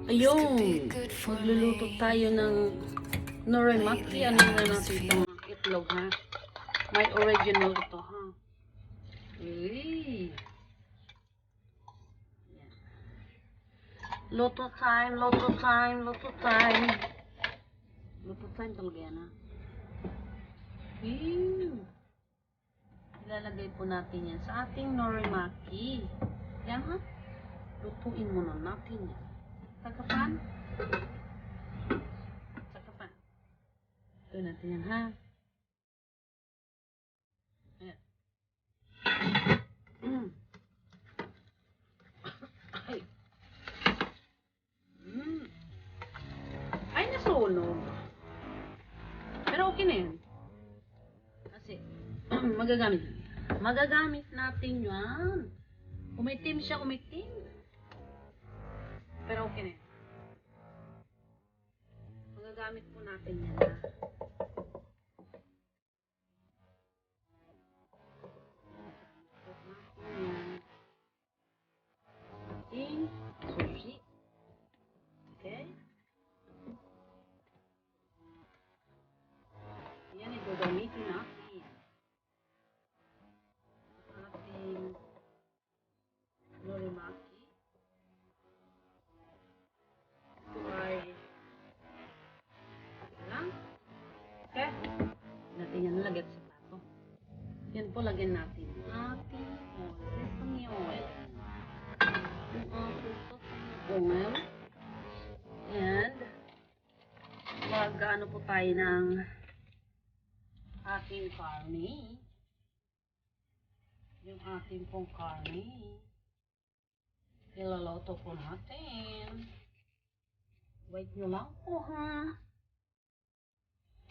Ayun, magluluto tayo ng norimaki. Ano na natin itong itlog, ha? May original ito, ha? Uy. Luto time, luto time, luto time. Luto time talaga yan, ha? Uy. Ilalagay po natin yan sa ating norimaki. Yan, ha? Lutuin muna natin yan. Sakapan. Sakapan. Lutuin natin yan, ha? Ayan. Ay. Ay, nasunog. Pero okay na yan. Kasi, magagamit natin yan. Umitim siya, umitim. Pero okay na yan. Magagamit po natin yan, ha? Ating sushi. Okay? Yan, ito gamitin natin. Ating norimaki. Ito ay lang. Okay? Natin yan lagyan sa plato. Yan po, lagyan natin ating sesame oil. Yung ating sesame oil. And, mag-ano po tayo ng ating karne. Yung ating pong karne. Ilaloto po natin. Wait nyo lang po, ha?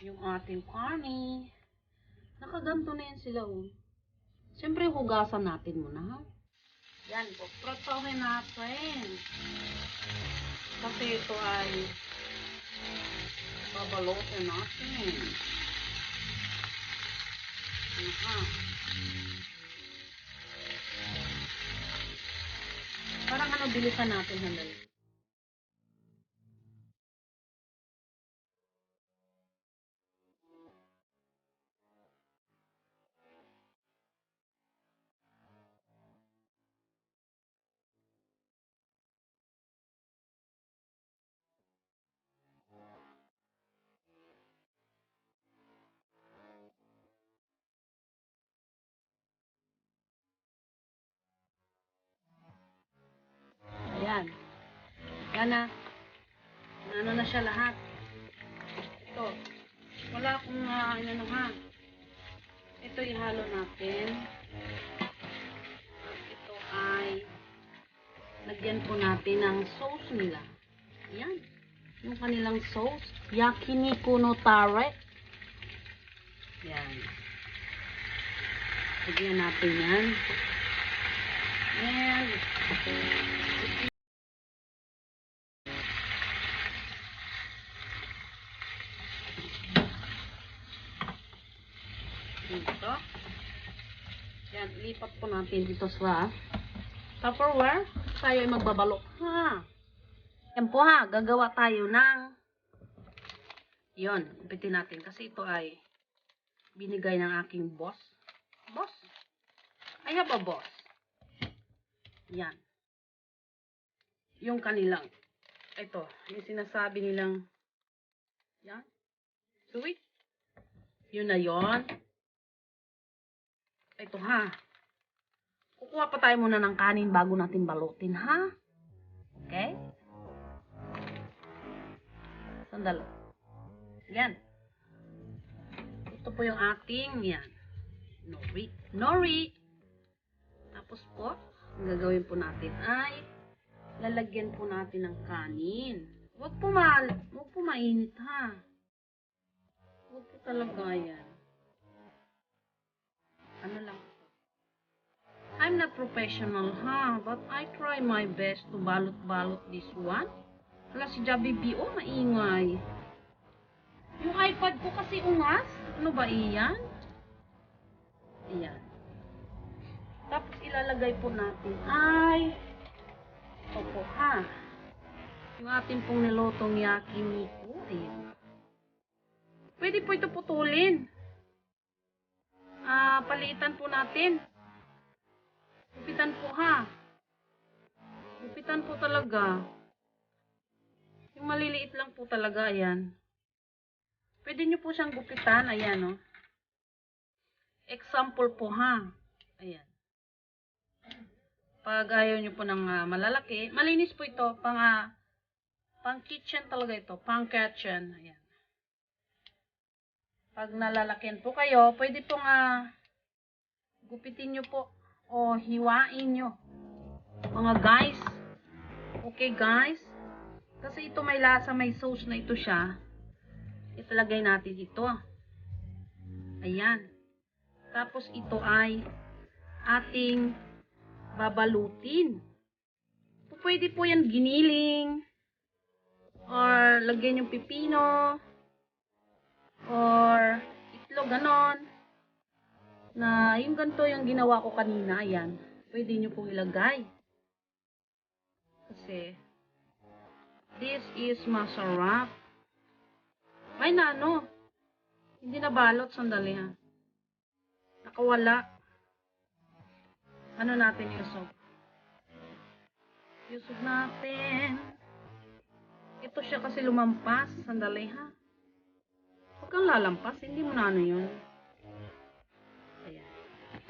Yung ating karne. Nakaganto na yan sila, oh. Siyempre, hugasan natin muna, ha? Yan po. Pratohin natin. Kasi ito ay babalotin natin. Aha. Parang ano, bilisan natin handali. Ayan. Yan na. Ano na siya lahat. Ito. Wala akong ano ha. Ito ihalo natin. Ito ay lagyan po natin ng sauce nila. Yan. Yung kanilang sauce. Yakiniku no tare. Yan. Lagyan natin yan. And dito. Yan, lipat po natin dito sa Tupperware. Tayo ay magbabalot. Ha. Yan po ha, gagawa tayo ng yon, ipitin natin kasi ito ay binigay ng aking boss. Boss? I have a boss. Yan. Yung kanilang, ito, yung sinasabi nilang, yan, sweet. Yun na yon. Ito ha. Kukuha pa tayo muna ng kanin bago natin balutin, ha? Okay? Sandali. Yan. Ito po yung ating, yan. Nori. Nori. Tapos po, ang gagawin po natin ay lalagyan po natin ng kanin. Huwag po mainit, ha? Huwag po talaga yan. Ano lang. I'm not professional, ha? But I try my best to balot-balot this one. Wala si Jabi B.O. maingay. Yung iPad ko kasi ungas. Ano ba iyan? Iyan. Tapos ilalagay po natin ay opo ha. Yung ating pong nilutong yakiniku. Ayan. Pwede po ito putulin. Paliitan po natin. Gupitan po ha. Gupitan po talaga. Yung maliliit lang po talaga. Ayan. Pwede nyo po siyang gupitan. Ayan, oh. Example po, ha. Ayan. Pag ayaw nyo po ng malalaki, malinis po ito. Pang kitchen talaga ito. Pang kitchen. Ayan. Pag nalalakihan po kayo, pwede pong gupitin nyo po. O hiwain nyo. Mga guys. Okay, guys. Kasi ito may lasa, may sauce na ito siya. Italagay natin dito. Ayan. Tapos ito ay ating babalutin. Pwede po yan giniling. Or lagyan yung pipino. Or itlog, ganon. Na yung ganito yung ginawa ko kanina. Ayan. Pwede nyo pong ilagay. Kasi this is masarap. Ay na ano. Hindi na balot. Sandali ha. Nakawala. Ano natin yusog? Yusog natin. Ito siya kasi lumampas. Sandali ha. Huwag kang lalampas. Hindi mo na ano yun. Ayan.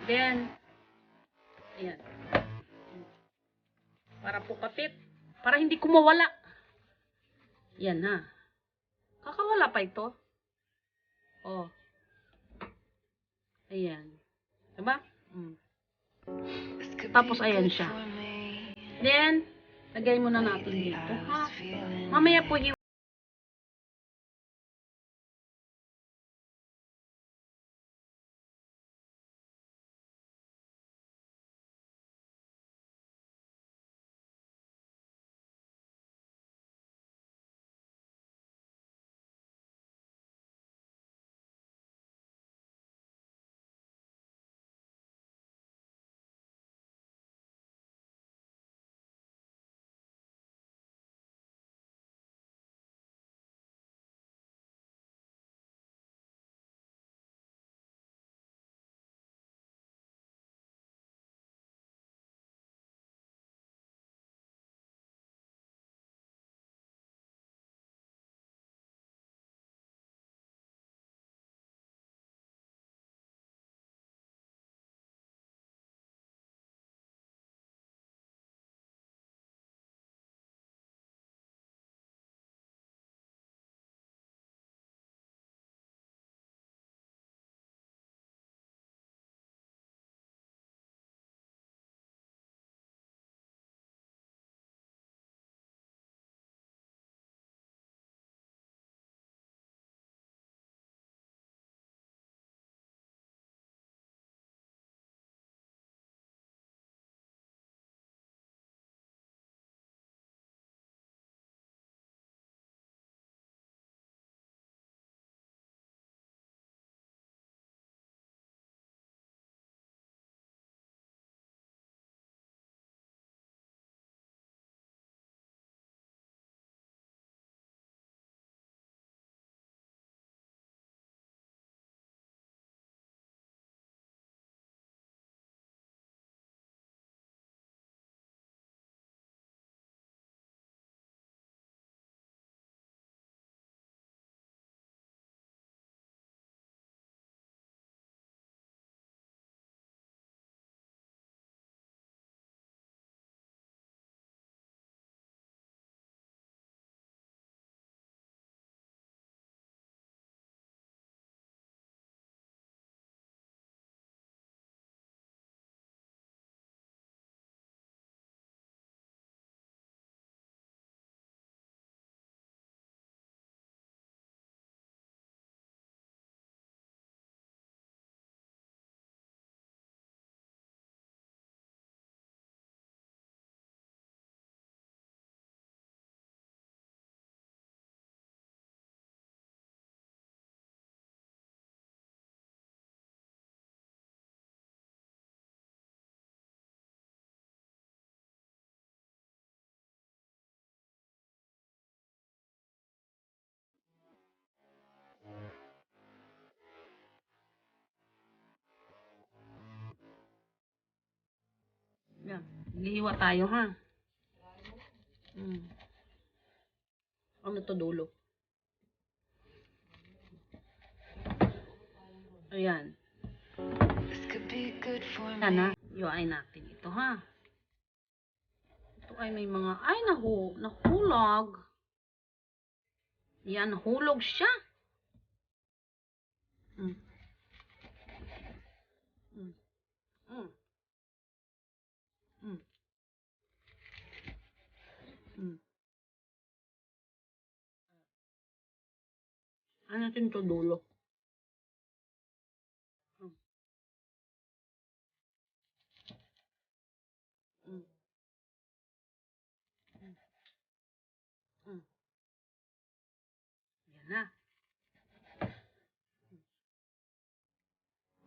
Then, ayan. Para po kapit. Para hindi kumawala. Yan ha. Kakawala pa ito. Oh. Ayan. Diba? Tapos ayan siya. Then, lagay muna natin dito ha. Mamaya po Yan. Lihiwa tayo, ha? Ano to dulo? Ayan. Sana, yuain natin ito, ha? Ito ay may mga, ay, nahulog. Yan, nahulog siya. Mm. Mm. Mm. Mm. Mm. Ano natin ito dulo? Mm. Mm. Mm. Yan na.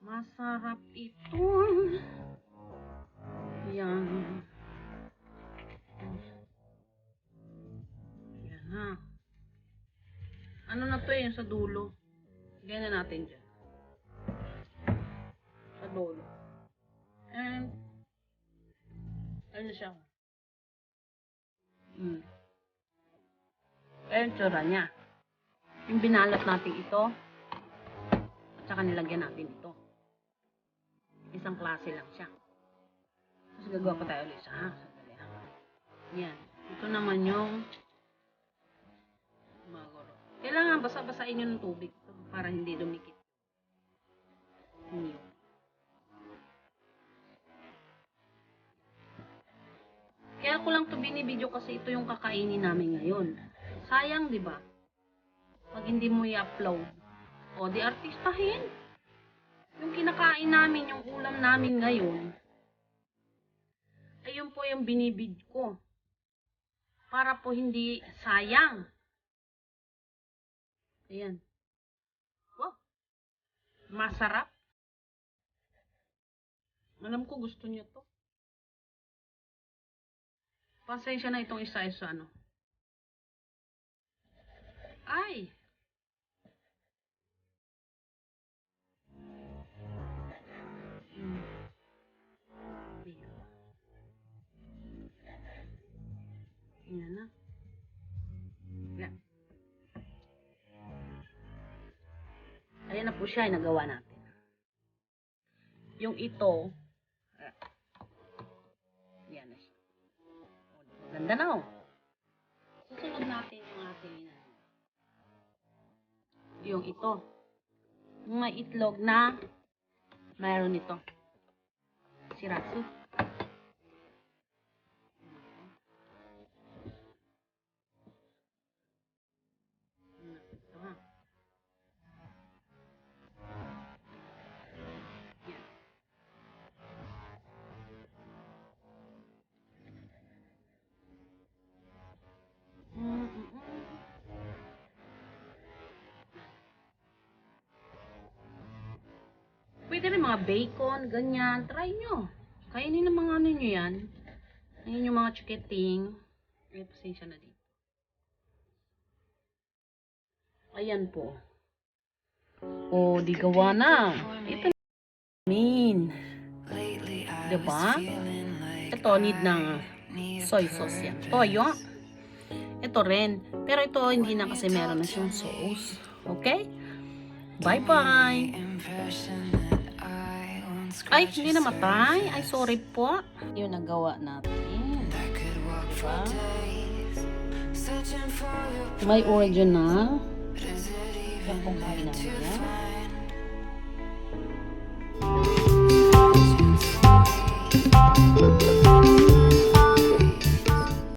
Masarap ito. Yan. Yan na. Ano na to yung sa dulo? Ganyan natin dyan. Sa dulo. And, ano siya? Ayan tsura niya. Yung binalot natin ito, at saka nilagyan natin ito. Isang klase lang siya. Tapos gagawa pa tayo ulit siya. Sandali ha. Yan. Ito naman yung magoro. Kailangan basa-basain nyo ng tubig para hindi dumikit. Niyog. Kaya ko lang to binibidyo kasi ito yung kakainin namin ngayon. Sayang, di ba? Pag hindi mo i-upload. O, di artistahin. Yung kinakain namin, yung ulam namin ngayon, ayun po yung binibid ko. Para po hindi sayang. Ayan. Wow. Masarap. Alam ko gusto niyo to. Pasensya na itong isa-isa, ano. Ay! Yan na. Yan. Ayan na po siya, ay nagawa natin. Yung ito, yan na siya. Ganda na, oh. Susunod natin yung ating yung ito. Yung may itlog na mayroon ito. Sirasu. Pwede rin mga bacon, ganyan. Try nyo. Kainin ng mga ano nyo yan. Ayun yung mga chikiting. Ay, pasensya na dito. Ayan po. O, di gawa na. Ito namin. Diba? Ito, need ng soy sauce yan. Toyo. Ito rin. Pero ito, hindi na kasi meron na siyang sauce. Okay? Bye-bye! Ay, hindi namatay. Ay, sorry po. Yun, nagawa natin. Diba? May original. Yan pong kainan niya.